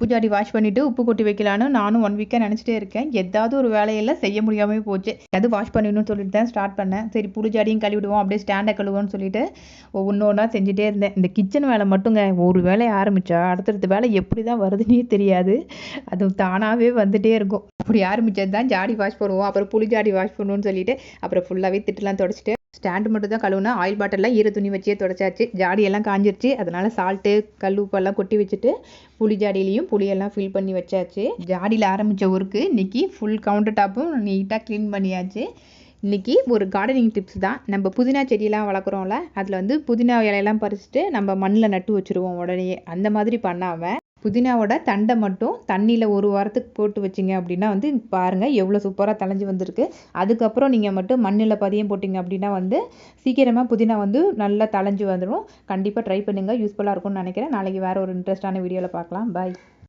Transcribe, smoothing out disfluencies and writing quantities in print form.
பூஜாடி wash பண்ணிவிட்டு உப்பு கொட்டி வைக்கலான்னு நானும் 1 வீக்காக நினச்சிட்டே இருக்கேன். ஏதாவது ஒரு வேலையெல்லாம் செய்ய முடியாமல் போச்சு. அது வாஷ் பண்ணிடணும்னு சொல்லிட்டு தான் ஸ்டார்ட் பண்ணேன். சரி பூஜாடியும் கழுவிடுவோம், அப்படியே ஸ்டாண்டை கழுவோன்னு சொல்லிட்டு ஒவ்வொன்றா செஞ்சுட்டே இருந்தேன். இந்த கிச்சன் வேலை மட்டுங்க ஒரு வேலையை ஆரம்பித்தா அடுத்தடுத்த வேலை எப்படி தான் வருதுன்னே தெரியாது. அது தானாகவே வந்துகிட்டே இருக்கும். அப்படி ஆரம்பித்தது தான் ஜாடி வாஷ் பண்ணுவோம், அப்புறம் புளிஜாடி வாஷ் பண்ணுவோன்னு சொல்லிட்டு அப்புறம் ஃபுல்லாகவே திட்டுலாம் தொடச்சிட்டு ஸ்டாண்டு மட்டும் தான் கழுவுனா, ஆயில் பாட்டிலில் ஈர துணி வச்சே தொடச்சாச்சு. ஜாடியெல்லாம் காஞ்சிருச்சு. அதனால் சால்ட்டு கல் உப்பெல்லாம் கொட்டி வச்சுட்டு புளி ஜாடியிலையும் புளியெல்லாம் ஃபில் பண்ணி வச்சாச்சு. ஜாடியில் ஆரம்பித்த ஒர்க்கு இன்றைக்கி ஃபுல் கவுண்டர் டாப்பும் நீட்டாக க்ளீன் பண்ணியாச்சு. இன்றைக்கி ஒரு கார்டனிங் டிப்ஸ் தான். நம்ம புதினா செடியெல்லாம் வளர்க்குறோம்ல, அதில் வந்து புதினா இலையெல்லாம் பறிச்சுட்டு நம்ம மண்ணில் நட்டு வச்சுருவோம் உடனே. அந்த மாதிரி பண்ணாமல் புதினாவோட தண்டை மட்டும் தண்ணியில் 1 வாரத்துக்கு போட்டு வச்சிங்க அப்படின்னா வந்து பாருங்கள் எவ்வளோ சூப்பராக தளைஞ்சு வந்திருக்கு. அதுக்கப்புறம் நீங்கள் மட்டும் மண்ணில் பதியம் போட்டிங்க அப்படின்னா வந்து சீக்கிரமாக புதினா வந்து நல்லா தளைஞ்சு வந்துடும். கண்டிப்பாக ட்ரை பண்ணுங்கள், யூஸ்ஃபுல்லாக இருக்கும்னு நினைக்கிறேன். நாளைக்கு வேறு ஒரு இன்ட்ரெஸ்டான வீடியோவில் பார்க்கலாம். பாய்.